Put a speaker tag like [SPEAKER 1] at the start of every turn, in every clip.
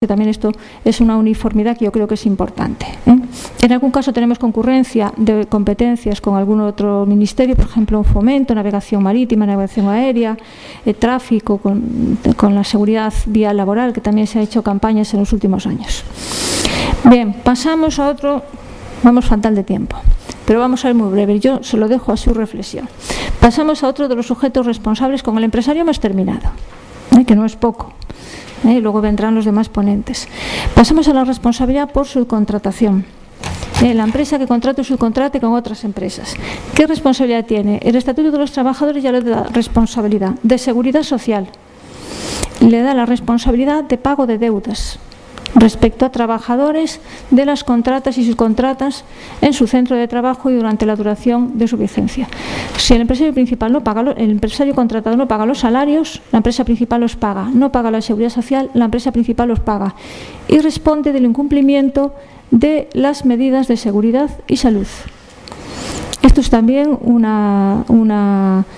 [SPEAKER 1] que también esto es una uniformidad que yo creo que es importante. En algún caso tenemos concurrencia de competencias con algún otro ministerio, por ejemplo, fomento, navegación marítima, navegación aérea, tráfico, con la seguridad vial laboral, que también se ha hecho campañas en los últimos años. Bien, pasamos a otro, vamos fatal de tiempo, pero vamos a ver muy breve, yo se lo dejo a su reflexión. Pasamos a otro de los sujetos responsables. Con el empresario hemos terminado, que no es poco. Luego vendrán los demás ponentes. Pasamos a la responsabilidad por subcontratación. La empresa que contrata o subcontrate con otras empresas. ¿Qué responsabilidad tiene? El Estatuto de los Trabajadores ya le da responsabilidad de seguridad social. Le da la responsabilidad de pago de deudas respecto a trabajadores de las contratas y subcontratas en su centro de trabajo y durante la duración de su vigencia. Si el empresario principal no paga, el empresario contratado no paga los salarios, la empresa principal los paga. No paga la seguridad social, la empresa principal los paga. Y responde del incumplimiento de las medidas de seguridad y salud. Esto es también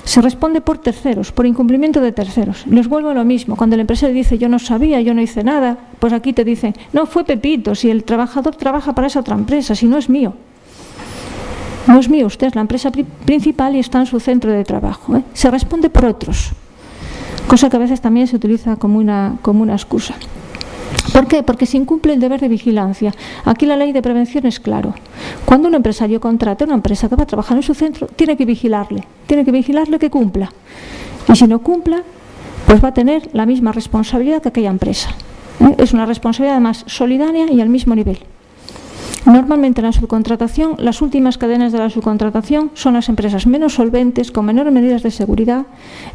[SPEAKER 1] se responde por terceros, por incumplimiento de terceros. Les vuelvo a lo mismo. Cuando el empresario dice yo no sabía, yo no hice nada, pues aquí te dicen, no, fue Pepito, si el trabajador trabaja para esa otra empresa, si no es mío. No es mío, usted es la empresa principal y está en su centro de trabajo. Se responde por otros, cosa que a veces también se utiliza como una excusa. ¿Por qué? Porque se incumple el deber de vigilancia. Aquí la ley de prevención es claro. Cuando un empresario contrata a una empresa que va a trabajar en su centro, tiene que vigilarle que cumpla. Y si no cumpla, pues va a tener la misma responsabilidad que aquella empresa. Es una responsabilidad además solidaria y al mismo nivel. Normalmente en la subcontratación, las últimas cadenas de la subcontratación son las empresas menos solventes, con menores medidas de seguridad,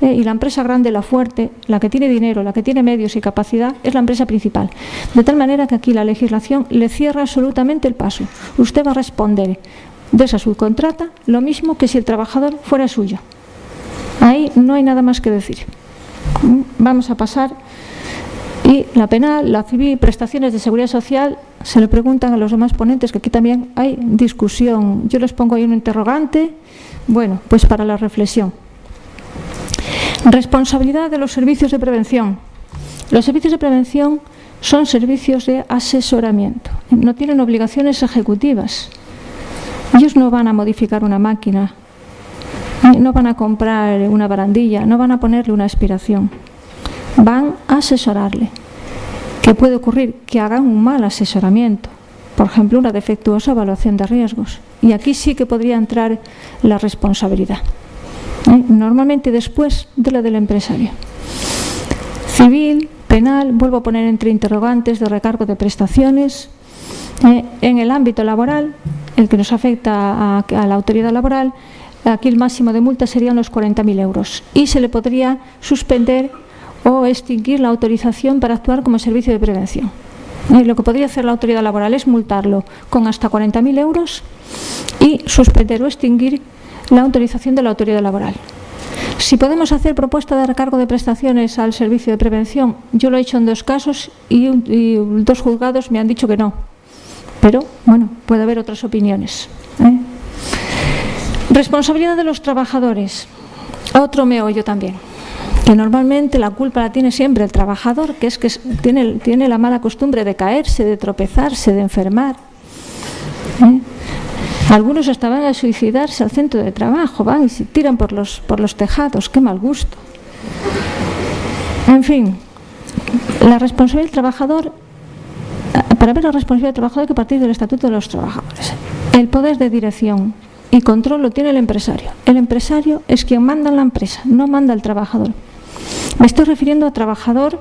[SPEAKER 1] y la empresa grande, la fuerte, la que tiene dinero, la que tiene medios y capacidad, es la empresa principal. De tal manera que aquí la legislación le cierra absolutamente el paso. Usted va a responder de esa subcontrata lo mismo que si el trabajador fuera suyo. Ahí no hay nada más que decir. Vamos a pasar. Y la penal, la civil, prestaciones de seguridad social, se le preguntan a los demás ponentes, que aquí también hay discusión. Yo les pongo ahí un interrogante, bueno, pues para la reflexión. Responsabilidad de los servicios de prevención. Los servicios de prevención son servicios de asesoramiento, no tienen obligaciones ejecutivas. Ellos no van a modificar una máquina, no van a comprar una barandilla, no van a ponerle una aspiración. Van a asesorarle. ¿Qué puede ocurrir? Que hagan un mal asesoramiento, por ejemplo, una defectuosa evaluación de riesgos. Y aquí sí que podría entrar la responsabilidad. Normalmente después de la del empresario. Civil, penal, vuelvo a poner entre interrogantes de recargo de prestaciones. En el ámbito laboral, el que nos afecta a la autoridad laboral, aquí el máximo de multa serían los 40.000 euros. Y se le podría suspender o extinguir la autorización para actuar como servicio de prevención. Lo que podría hacer la autoridad laboral es multarlo con hasta 40.000 euros y suspender o extinguir la autorización de la autoridad laboral. Si podemos hacer propuesta de recargo de prestaciones al servicio de prevención, yo lo he hecho en 2 casos y 2 juzgados me han dicho que no. Pero, bueno, puede haber otras opiniones. Responsabilidad de los trabajadores. Otro meollo también. Que normalmente la culpa la tiene siempre el trabajador, que es que tiene la mala costumbre de caerse, de tropezarse, de enfermar. Algunos hasta van a suicidarse al centro de trabajo, van y se tiran por los tejados, qué mal gusto. En fin, la responsabilidad del trabajador, para ver la responsabilidad del trabajador hay que partir del Estatuto de los Trabajadores. El poder de dirección y control lo tiene el empresario. El empresario es quien manda en la empresa, no manda el trabajador. Me estoy refiriendo a trabajador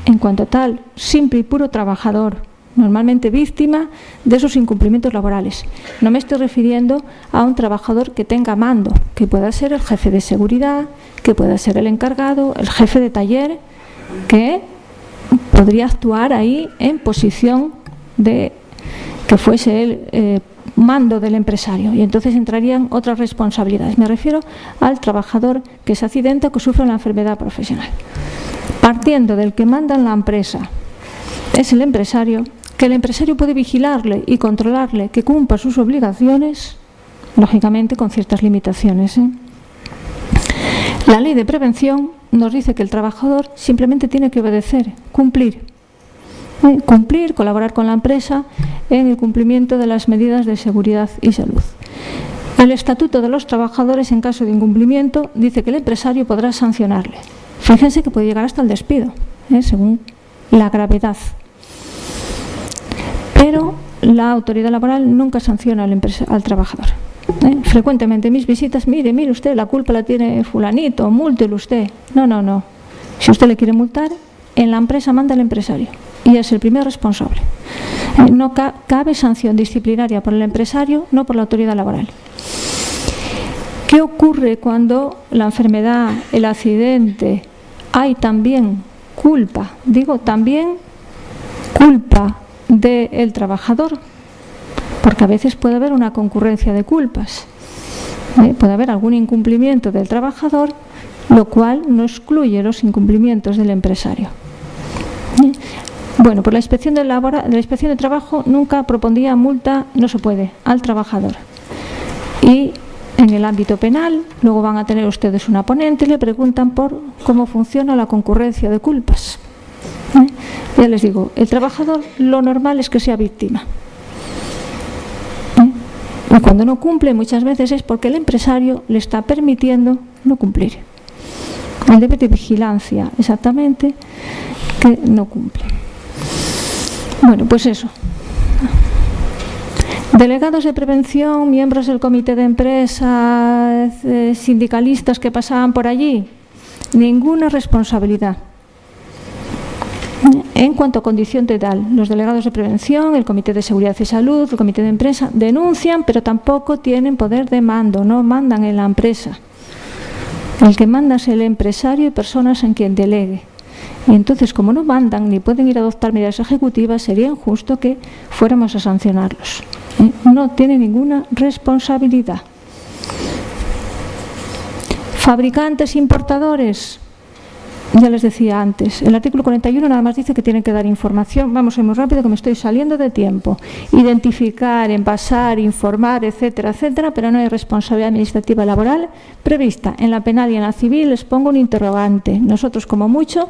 [SPEAKER 1] en cuanto tal, simple y puro trabajador, normalmente víctima de esos incumplimientos laborales. No me estoy refiriendo a un trabajador que tenga mando, que pueda ser el jefe de seguridad, que pueda ser el encargado, el jefe de taller, que podría actuar ahí en posición de que fuese el mando del empresario, y entonces entrarían otras responsabilidades. Me refiero al trabajador que se accidenta o que sufre una enfermedad profesional. Partiendo del que manda en la empresa es el empresario, que el empresario puede vigilarle y controlarle que cumpla sus obligaciones, lógicamente con ciertas limitaciones. La ley de prevención nos dice que el trabajador simplemente tiene que obedecer, cumplir. Cumplir, colaborar con la empresa en el cumplimiento de las medidas de seguridad y salud. El Estatuto de los Trabajadores, en caso de incumplimiento, dice que el empresario podrá sancionarle. Fíjense que puede llegar hasta el despido, según la gravedad. Pero la autoridad laboral nunca sanciona al trabajador. Frecuentemente en mis visitas, mire usted, la culpa la tiene fulanito, múltelo usted. No. Si usted le quiere multar, en la empresa manda el empresario y es el primer responsable. No cabe sanción disciplinaria por el empresario, no por la autoridad laboral. ¿Qué ocurre cuando la enfermedad, el accidente, hay también culpa? Digo, también culpa del trabajador, porque a veces puede haber una concurrencia de culpas. Puede haber algún incumplimiento del trabajador, lo cual no excluye los incumplimientos del empresario. Bueno, pues la inspección de trabajo nunca propondría multa, no se puede, al trabajador. Y en el ámbito penal, luego van a tener ustedes una ponente y le preguntan por cómo funciona la concurrencia de culpas. Ya les digo, el trabajador lo normal es que sea víctima. Y cuando no cumple, muchas veces es porque el empresario le está permitiendo no cumplir. El deber de vigilancia, exactamente, que no cumple. Bueno, pues eso. Delegados de prevención, miembros del comité de empresa, sindicalistas que pasaban por allí, ninguna responsabilidad. En cuanto a condición de tal, los delegados de prevención, el comité de seguridad y salud, el comité de empresa, denuncian, pero tampoco tienen poder de mando, no mandan en la empresa. El que manda es el empresario y personas en quien delegue. Y entonces, como no mandan ni pueden ir a adoptar medidas ejecutivas, sería injusto que fuéramos a sancionarlos. No tiene ninguna responsabilidad. Fabricantes, importadores, ya les decía antes, el artículo 41 nada más dice que tienen que dar información. Vamos a ir muy rápido que me estoy saliendo de tiempo. Identificar, envasar, informar, etcétera, etcétera, pero no hay responsabilidad administrativa laboral prevista. En la penal y en la civil les pongo un interrogante. Nosotros, como mucho,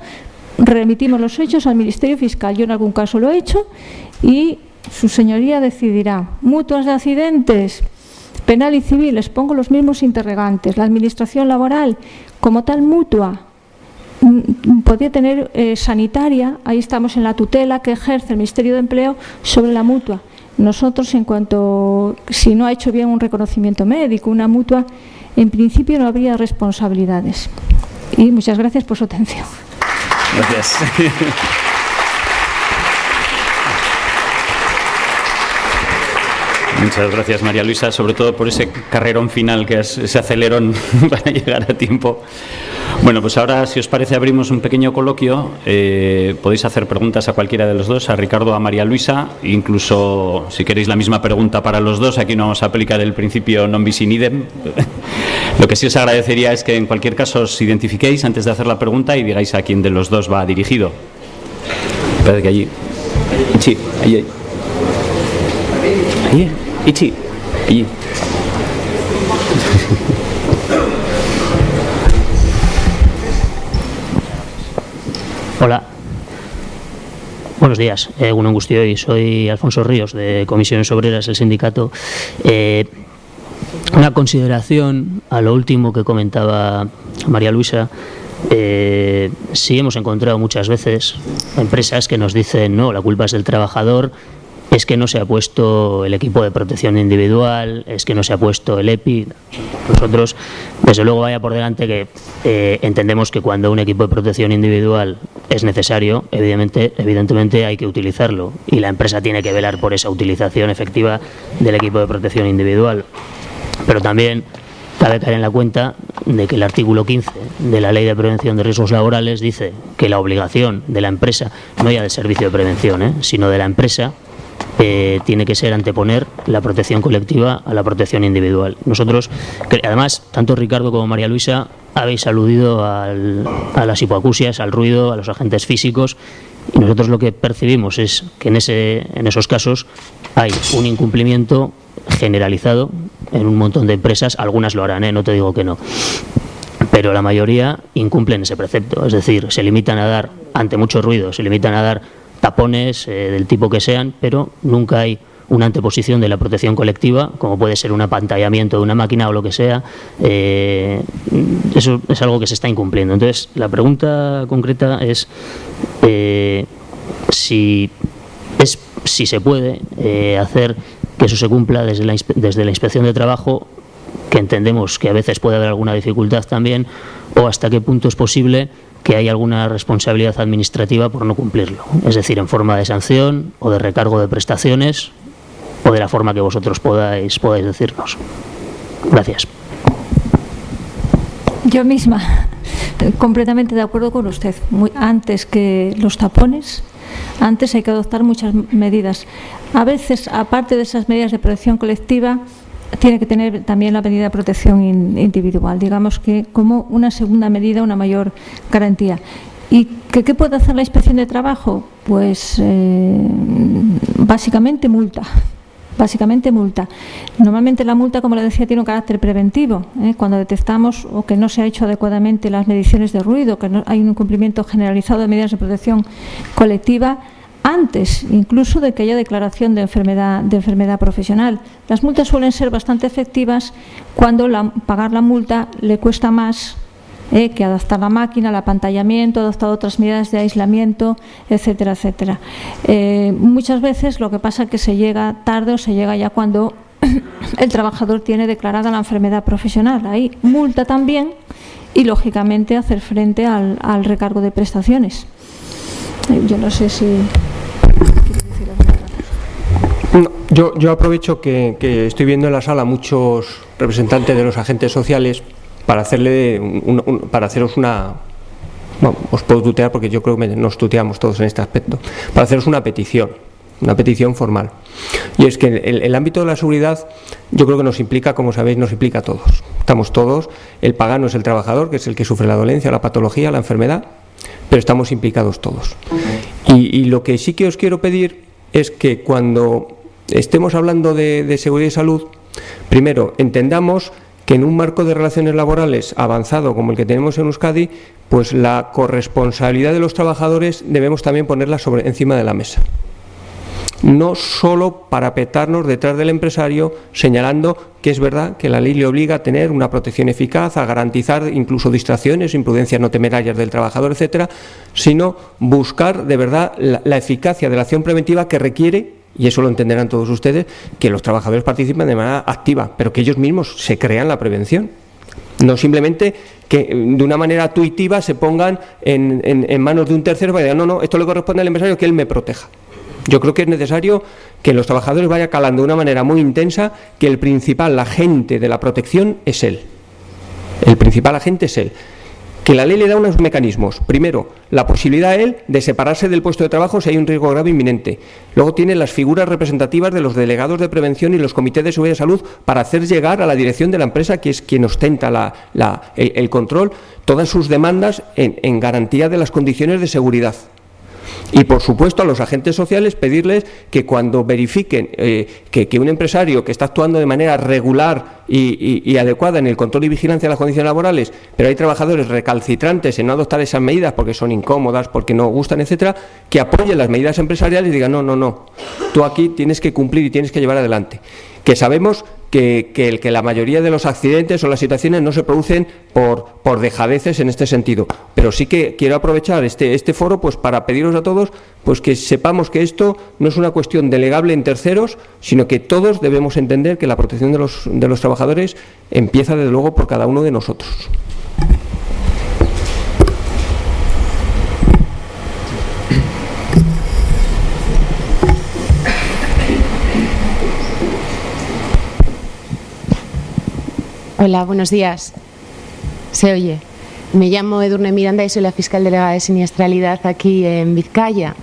[SPEAKER 1] remitimos los hechos al Ministerio Fiscal. Yo en algún caso lo he hecho y su señoría decidirá. Mutuas de accidentes, penal y civil, les pongo los mismos interrogantes. La administración laboral, como tal mutua, podría tener sanitaria, ahí estamos en la tutela que ejerce el Ministerio de Empleo sobre la mutua. Nosotros, en cuanto, si no ha hecho bien un reconocimiento médico, una mutua, en principio no habría responsabilidades. Y muchas gracias por su atención.
[SPEAKER 2] Gracias. Muchas gracias, María Luisa, sobre todo por ese carrerón final, ese acelerón para llegar a tiempo. Bueno, pues ahora, si os parece, abrimos un pequeño coloquio. Podéis hacer preguntas a cualquiera de los dos, a Ricardo o a María Luisa, incluso si queréis la misma pregunta para los dos. Aquí no vamos a aplicar el principio non bis in idem. Lo que sí os agradecería es que en cualquier caso os identifiquéis antes de hacer la pregunta y digáis a quién de los dos va dirigido. Espera que allí. Sí, ahí. Ahí. Ichi, allí.
[SPEAKER 3] Hola. Buenos días. Egunon Guztioi, soy Alfonso Ríos, de Comisiones Obreras, el sindicato. Una consideración a lo último que comentaba María Luisa. Sí hemos encontrado muchas veces empresas que nos dicen no, la culpa es del trabajador, es que no se ha puesto el equipo de protección individual, es que no se ha puesto el EPI. Nosotros, desde luego, vaya por delante que entendemos que cuando un equipo de protección individual es necesario, evidentemente hay que utilizarlo y la empresa tiene que velar por esa utilización efectiva del equipo de protección individual. Pero también cabe caer en la cuenta de que el artículo 15 de la Ley de Prevención de Riesgos Laborales dice que la obligación de la empresa, no ya del servicio de prevención, sino de la empresa, tiene que ser anteponer la protección colectiva a la protección individual. Nosotros, además, tanto Ricardo como María Luisa habéis aludido a las hipoacusias, al ruido, a los agentes físicos, y nosotros lo que percibimos es que en esos casos hay un incumplimiento generalizado en un montón de empresas. Algunas lo harán, no te digo que no, pero la mayoría incumplen ese precepto, es decir, se limitan a dar, ante mucho ruido, se limitan a dar tapones del tipo que sean, pero nunca hay una anteposición de la protección colectiva, como puede ser un apantallamiento de una máquina o lo que sea. Eso es algo que se está incumpliendo. Entonces, la pregunta concreta es si se puede hacer que eso se cumpla desde la Inspección de Trabajo, que entendemos que a veces puede haber alguna dificultad también, o hasta qué punto es posible que haya alguna responsabilidad administrativa por no cumplirlo, es decir, en forma de sanción o de recargo de prestaciones, o de la forma que vosotros podáis decirnos. Gracias.
[SPEAKER 1] Yo misma, completamente de acuerdo con usted. Antes que los tapones, antes hay que adoptar muchas medidas. A veces, aparte de esas medidas de protección colectiva, tiene que tener también la medida de protección individual, digamos que como una segunda medida, una mayor garantía. ¿Y qué puede hacer la Inspección de Trabajo? Pues básicamente multa. Normalmente la multa, como le decía, tiene un carácter preventivo. Cuando detectamos o que no se ha hecho adecuadamente las mediciones de ruido, que no hay un incumplimiento generalizado de medidas de protección colectiva, antes incluso de que haya declaración de enfermedad profesional. Las multas suelen ser bastante efectivas cuando pagar la multa le cuesta más que adaptar la máquina, el apantallamiento, adoptar otras medidas de aislamiento, etcétera, etcétera. Muchas veces lo que pasa es que se llega tarde o se llega ya cuando el trabajador tiene declarada la enfermedad profesional. Ahí multa también y, lógicamente, hacer frente al recargo de prestaciones. Yo no sé si...
[SPEAKER 4] No, yo aprovecho que estoy viendo en la sala muchos representantes de los agentes sociales para haceros una... Bueno, os puedo tutear porque yo creo que nos tuteamos todos en este aspecto. Para haceros una petición formal. Y es que el ámbito de la seguridad yo creo que nos implica, como sabéis, nos implica a todos. Estamos todos, el pagano es el trabajador, que es el que sufre la dolencia, la patología, la enfermedad, pero estamos implicados todos. Y lo que sí que os quiero pedir es que cuando estemos hablando de seguridad y salud, primero entendamos que en un marco de relaciones laborales avanzado como el que tenemos en Euskadi, pues la corresponsabilidad de los trabajadores debemos también ponerla encima de la mesa. No solo parapetarnos detrás del empresario señalando que es verdad que la ley le obliga a tener una protección eficaz, a garantizar incluso distracciones, imprudencias no temerarias del trabajador, etcétera, sino buscar de verdad la eficacia de la acción preventiva que requiere, y eso lo entenderán todos ustedes, que los trabajadores participen de manera activa, pero que ellos mismos se crean la prevención. No simplemente que de una manera tuitiva se pongan en manos de un tercero para decir, no, esto le corresponde al empresario, que él me proteja. Yo creo que es necesario que los trabajadores vayan calando de una manera muy intensa que el principal agente de la protección es él. El principal agente es él. Que la ley le da unos mecanismos. Primero, la posibilidad a él de separarse del puesto de trabajo si hay un riesgo grave inminente. Luego tiene las figuras representativas de los delegados de prevención y los comités de seguridad y salud para hacer llegar a la dirección de la empresa, que es quien ostenta el control, todas sus demandas en garantía de las condiciones de seguridad. Y, por supuesto, a los agentes sociales pedirles que cuando verifiquen que un empresario que está actuando de manera regular y adecuada en el control y vigilancia de las condiciones laborales, pero hay trabajadores recalcitrantes en no adoptar esas medidas porque son incómodas, porque no gustan, etcétera, que apoyen las medidas empresariales y digan, no, tú aquí tienes que cumplir y tienes que llevar adelante. Que sabemos que la mayoría de los accidentes o las situaciones no se producen por dejadeces en este sentido, pero sí que quiero aprovechar este foro pues para pediros a todos pues que sepamos que esto no es una cuestión delegable en terceros, sino que todos debemos entender que la protección de los trabajadores empieza desde luego por cada uno de nosotros.
[SPEAKER 5] Hola, buenos días. ¿Se oye? Me llamo Edurne Miranda y soy la fiscal delegada de siniestralidad aquí en Vizcaya.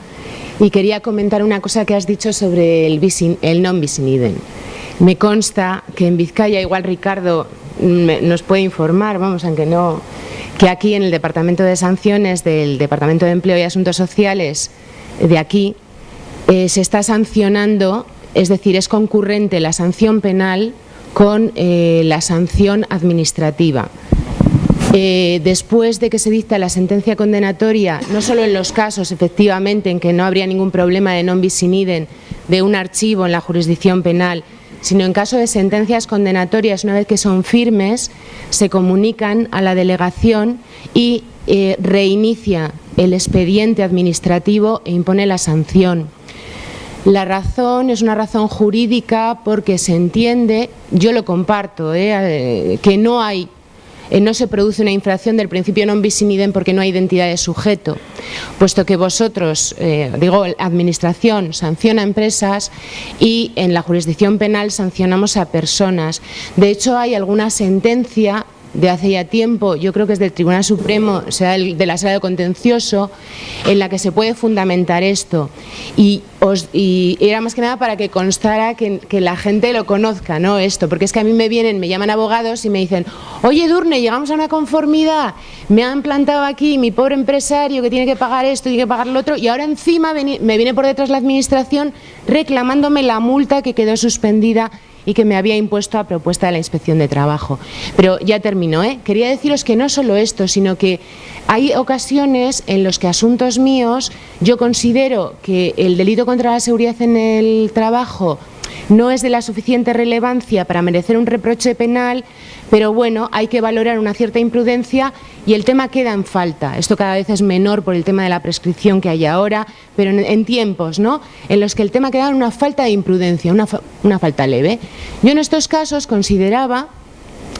[SPEAKER 5] Y quería comentar una cosa que has dicho sobre el non bis in idem. Me consta que en Vizcaya, igual Ricardo nos puede informar, aunque no, que aquí en el Departamento de Sanciones del Departamento de Empleo y Asuntos Sociales de aquí se está sancionando, es decir, es concurrente la sanción penal con la sanción administrativa. después de que se dicta la sentencia condenatoria, no solo en los casos efectivamente en que no habría ningún problema de non bis in idem de un archivo en la jurisdicción penal, sino en caso de sentencias condenatorias, una vez que son firmes, se comunican a la delegación y reinicia el expediente administrativo e impone la sanción. La razón es una razón jurídica porque se entiende, yo lo comparto, que no se produce una infracción del principio non bis in idem porque no hay identidad de sujeto, puesto que vosotros, administración sanciona empresas y en la jurisdicción penal sancionamos a personas. De hecho, hay alguna sentencia de hace ya tiempo, yo creo que es del Tribunal Supremo, o sea, de la Sala de Contencioso, en la que se puede fundamentar esto. Y era más que nada para que constara que la gente lo conozca, ¿no? Esto, porque es que a mí me llaman abogados y me dicen: oye, Edurne, llegamos a una conformidad, me han plantado aquí mi pobre empresario que tiene que pagar esto, tiene que pagar lo otro, y ahora encima me viene por detrás la administración reclamándome la multa que quedó suspendida y que me había impuesto a propuesta de la Inspección de Trabajo. Pero ya termino, Quería deciros que no solo esto, sino que hay ocasiones en las que asuntos míos yo considero que el delito contra la seguridad en el trabajo no es de la suficiente relevancia para merecer un reproche penal, pero bueno, hay que valorar una cierta imprudencia y el tema queda en falta. Esto cada vez es menor por el tema de la prescripción que hay ahora, pero en tiempos, ¿no?, en los que el tema queda en una falta de imprudencia, una falta leve. Yo en estos casos consideraba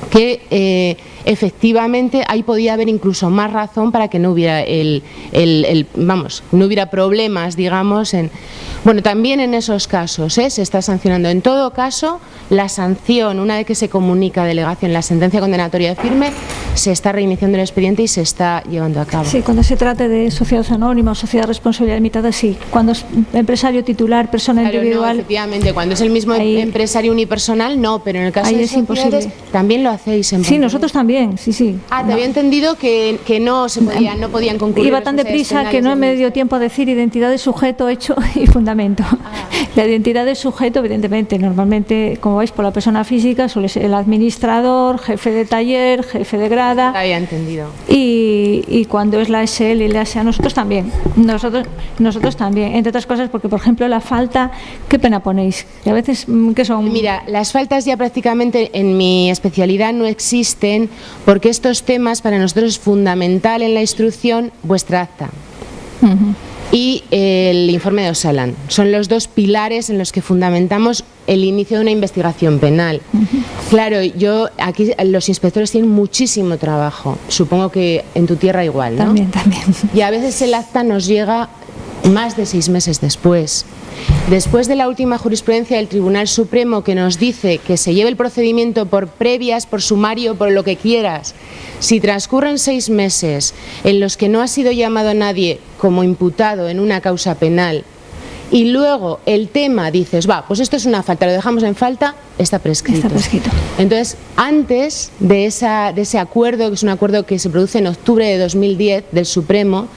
[SPEAKER 5] que efectivamente ahí podía haber incluso más razón para que no hubiera no hubiera problemas, digamos. Bueno, también en esos casos se está sancionando. En todo caso, la sanción, una vez que se comunica a delegación la sentencia condenatoria firme, se está reiniciando el expediente y se está llevando a cabo.
[SPEAKER 1] Sí, cuando se trate de sociedad anónima o sociedad de responsabilidad limitada, sí. Cuando es empresario titular, persona individual.
[SPEAKER 5] No, efectivamente, cuando es el mismo empresario unipersonal, no, pero en el caso de sociedades también lo hacéis.
[SPEAKER 1] Sí, nosotros también, sí.
[SPEAKER 5] Te había entendido que no podían concurrir.
[SPEAKER 1] Iba tan deprisa que no me dio tiempo a decir identidad de sujeto, hecho y fundamento. La identidad de sujeto, evidentemente, normalmente, como veis, por la persona física suele ser el administrador, jefe de taller, jefe de grada.
[SPEAKER 5] Había entendido.
[SPEAKER 1] Y cuando es la SL y la SA, nosotros también. Nosotros también, entre otras cosas, porque, por ejemplo, la falta, ¿qué pena ponéis? Y a veces, ¿qué son?
[SPEAKER 5] Mira, las faltas ya prácticamente en mi especialidad no existen, porque estos temas para nosotros es fundamental en la instrucción vuestra acta y el informe de Osalan. Son los dos pilares en los que fundamentamos el inicio de una investigación penal. Claro, aquí los inspectores tienen muchísimo trabajo, supongo que en tu tierra igual, ¿no?
[SPEAKER 1] También.
[SPEAKER 5] Y a veces el acta nos llega más de 6 meses después. Después de la última jurisprudencia del Tribunal Supremo que nos dice que se lleve el procedimiento por previas, por sumario, por lo que quieras, si transcurren 6 meses en los que no ha sido llamado nadie como imputado en una causa penal y luego el tema dices, pues esto es una falta, lo dejamos en falta, está prescrito. Entonces, antes de ese acuerdo, que es un acuerdo que se produce en octubre de 2010 del Supremo,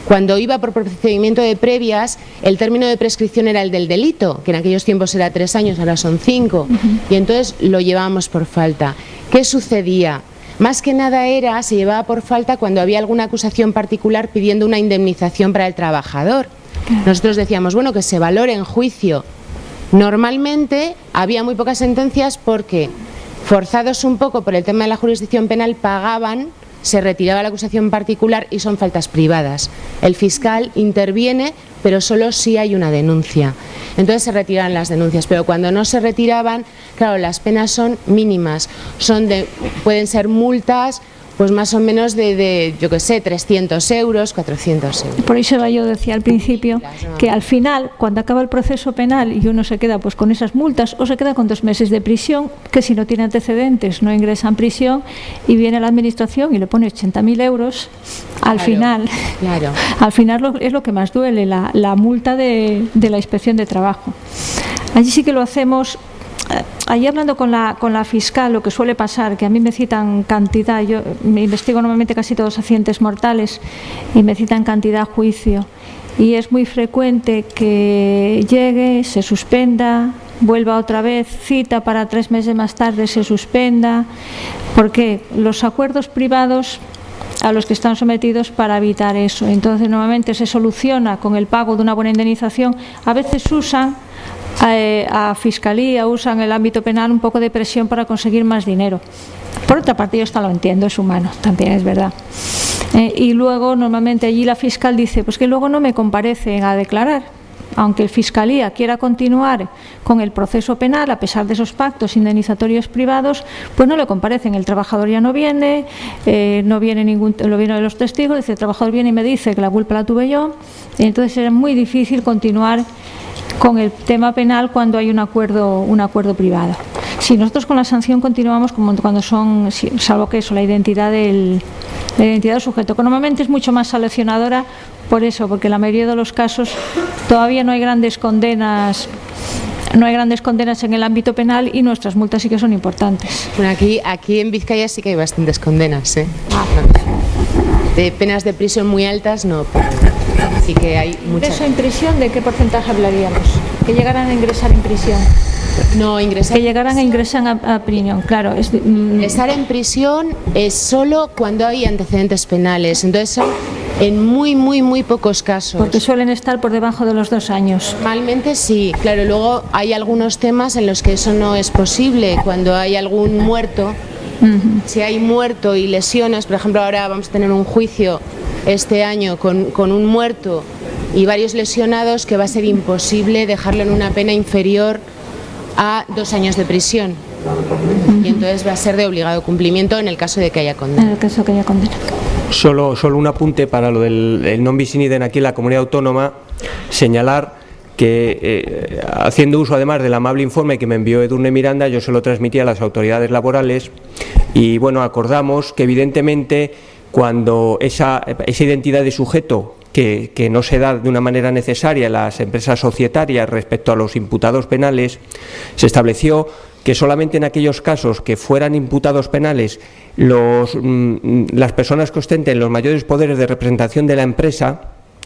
[SPEAKER 5] cuando iba por procedimiento de previas, el término de prescripción era el del delito, que en aquellos tiempos era 3 años, ahora son 5, y entonces lo llevábamos por falta. ¿Qué sucedía? Más que nada se llevaba por falta cuando había alguna acusación particular pidiendo una indemnización para el trabajador. Nosotros decíamos, bueno, que se valore en juicio. Normalmente había muy pocas sentencias porque, forzados un poco por el tema de la jurisdicción penal, pagaban, se retiraba la acusación particular y son faltas privadas. El fiscal interviene, pero solo si hay una denuncia. Entonces se retiran las denuncias, pero cuando no se retiraban, claro, las penas son mínimas. Pueden ser multas, pues más o menos yo qué sé, 300 euros, 400 euros.
[SPEAKER 1] Por eso yo decía al principio que al final, cuando acaba el proceso penal y uno se queda pues con esas multas o se queda con 2 meses de prisión, que si no tiene antecedentes no ingresa en prisión y viene la administración y le pone 80.000 euros, al final es lo que más duele, la multa de la Inspección de Trabajo. Allí sí que lo hacemos. Allí hablando con la fiscal, lo que suele pasar, que a mí me citan cantidad, yo me investigo normalmente casi todos accidentes mortales y me citan cantidad a juicio, y es muy frecuente que llegue, se suspenda, vuelva otra vez, cita para 3 meses más tarde, se suspenda. Porque los acuerdos privados a los que están sometidos para evitar eso. Entonces, normalmente se soluciona con el pago de una buena indemnización. A veces usan a Fiscalía, usan el ámbito penal un poco de presión para conseguir más dinero. Por otra parte, yo esto lo entiendo, es humano, también es verdad. Y luego, normalmente allí la fiscal dice, pues que luego no me comparecen a declarar. Aunque el Fiscalía quiera continuar con el proceso penal, a pesar de esos pactos indemnizatorios privados, pues no le comparecen. El trabajador ya no viene, no viene de los testigos, dice, el trabajador viene y me dice que la culpa la tuve yo. Y entonces es muy difícil continuar con el tema penal cuando hay un acuerdo privado. Si nosotros con la sanción continuamos como cuando son, salvo que eso, la identidad del sujeto, que normalmente es mucho más sancionadora por eso, porque en la mayoría de los casos todavía no hay grandes condenas en el ámbito penal y nuestras multas sí que son importantes.
[SPEAKER 5] Bueno, aquí en Vizcaya sí que hay bastantes condenas, ¿eh? De penas de prisión muy altas no, pero sí que hay muchas.
[SPEAKER 1] ¿De eso en prisión de qué porcentaje hablaríamos? Que llegaran a ingresar en prisión.
[SPEAKER 5] No, ingresar.
[SPEAKER 1] Que llegaran a ingresar a prisión, claro.
[SPEAKER 5] Ingresar en prisión es solo cuando hay antecedentes penales, entonces son en muy pocos casos.
[SPEAKER 1] Porque suelen estar por debajo de los 2 años.
[SPEAKER 5] Normalmente sí, claro, luego hay algunos temas en los que eso no es posible, cuando hay algún muerto. Si hay muerto y lesiones, por ejemplo, ahora vamos a tener un juicio este año con un muerto y varios lesionados, que va a ser imposible dejarlo en una pena inferior a 2 años de prisión. Y entonces va a ser de obligado cumplimiento en el caso de que haya condena.
[SPEAKER 1] En el caso que haya condena.
[SPEAKER 4] Solo un apunte para lo del non bis in idem aquí en la comunidad autónoma, señalar que haciendo uso además del amable informe que me envió Edurne Miranda, yo se lo transmití a las autoridades laborales y bueno, acordamos que evidentemente cuando esa identidad de sujeto que no se da de una manera necesaria en las empresas societarias respecto a los imputados penales, se estableció que solamente en aquellos casos que fueran imputados penales las personas que ostenten los mayores poderes de representación de la empresa,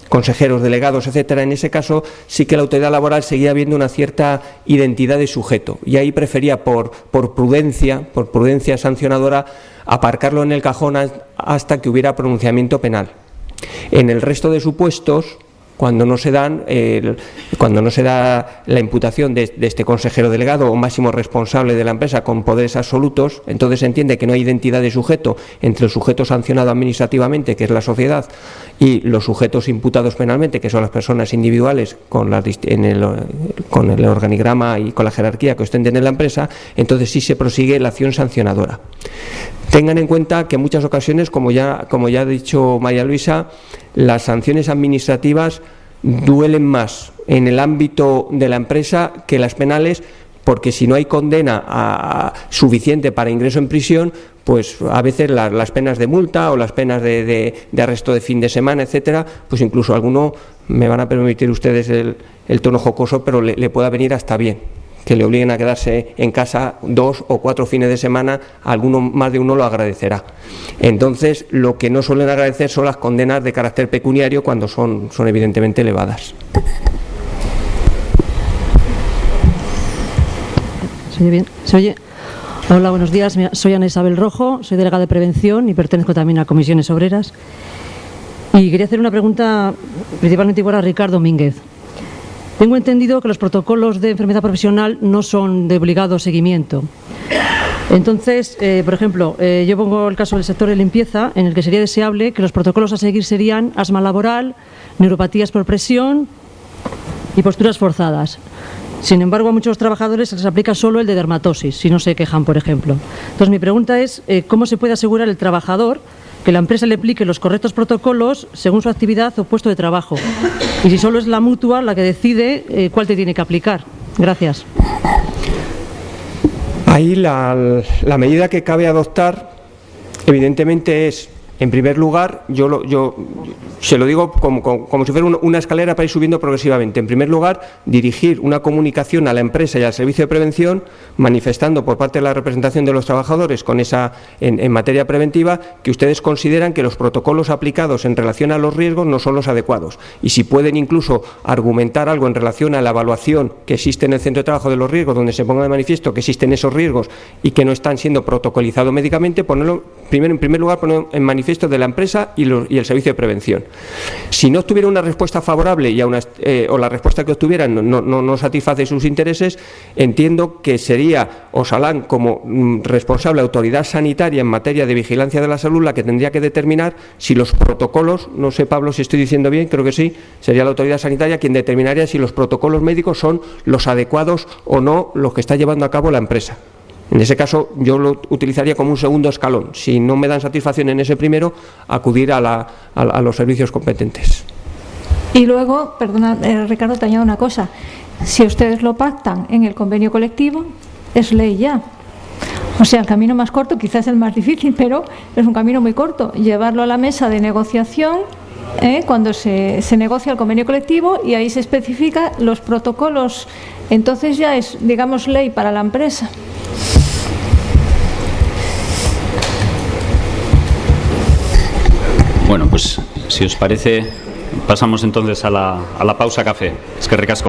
[SPEAKER 4] consejeros, delegados, etcétera, en ese caso sí que la autoridad laboral seguía viendo una cierta identidad de sujeto y ahí prefería por prudencia sancionadora aparcarlo en el cajón hasta que hubiera pronunciamiento penal. En el resto de supuestos, cuando no se da la imputación de este consejero delegado o máximo responsable de la empresa con poderes absolutos, entonces se entiende que no hay identidad de sujeto entre el sujeto sancionado administrativamente, que es la sociedad, y los sujetos imputados penalmente, que son las personas individuales con el organigrama y con la jerarquía que ostenten en la empresa, entonces sí se prosigue la acción sancionadora. Tengan en cuenta que en muchas ocasiones, como ya ha dicho María Luisa, las sanciones administrativas duelen más en el ámbito de la empresa que las penales, porque si no hay condena suficiente para ingreso en prisión, pues a veces las penas de multa o las penas de arresto de fin de semana, etcétera, pues incluso alguno, me van a permitir ustedes el tono jocoso, pero le pueda venir hasta bien que le obliguen a quedarse en casa 2 o 4 fines de semana, más de uno lo agradecerá. Entonces, lo que no suelen agradecer son las condenas de carácter pecuniario cuando son evidentemente elevadas.
[SPEAKER 6] ¿Se oye bien? ¿Se oye? Hola, buenos días. Soy Ana Isabel Rojo, soy delegada de prevención y pertenezco también a Comisiones Obreras. Y quería hacer una pregunta principalmente igual a Ricardo Domínguez. Tengo entendido que los protocolos de enfermedad profesional no son de obligado seguimiento. Entonces, por ejemplo, yo pongo el caso del sector de limpieza, en el que sería deseable que los protocolos a seguir serían asma laboral, neuropatías por presión y posturas forzadas. Sin embargo, a muchos trabajadores se les aplica solo el de dermatosis, si no se quejan, por ejemplo. Entonces, mi pregunta es, ¿cómo se puede asegurar el trabajador que la empresa le aplique los correctos protocolos según su actividad o puesto de trabajo? Y si solo es la mutua la que decide cuál te tiene que aplicar. Gracias.
[SPEAKER 4] Ahí la medida que cabe adoptar, evidentemente, es En primer lugar, yo se lo digo como si fuera una escalera para ir subiendo progresivamente. En primer lugar, dirigir una comunicación a la empresa y al servicio de prevención, manifestando por parte de la representación de los trabajadores en materia preventiva que ustedes consideran que los protocolos aplicados en relación a los riesgos no son los adecuados. Y si pueden incluso argumentar algo en relación a la evaluación que existe en el centro de trabajo de los riesgos, donde se ponga de manifiesto que existen esos riesgos y que no están siendo protocolizados médicamente, ponerlo en primer lugar poner en manifiesto de la empresa y el servicio de prevención. Si no obtuviera una respuesta favorable o la respuesta que obtuvieran no satisface sus intereses, entiendo que sería Osalan como responsable autoridad sanitaria en materia de vigilancia de la salud la que tendría que determinar si los protocolos, no sé Pablo si estoy diciendo bien, creo que sí, sería la autoridad sanitaria quien determinaría si los protocolos médicos son los adecuados o no los que está llevando a cabo la empresa. En ese caso, yo lo utilizaría como un segundo escalón. Si no me dan satisfacción en ese primero, acudir a los servicios competentes.
[SPEAKER 1] Y luego, perdona, Ricardo, te añado una cosa. Si ustedes lo pactan en el convenio colectivo, es ley ya. O sea, el camino más corto, quizás el más difícil, pero es un camino muy corto. Llevarlo a la mesa de negociación cuando se negocia el convenio colectivo y ahí se especifica los protocolos. Entonces ya es, digamos, ley para la empresa.
[SPEAKER 2] Bueno, pues si os parece, pasamos entonces a la pausa café. Es que recasco.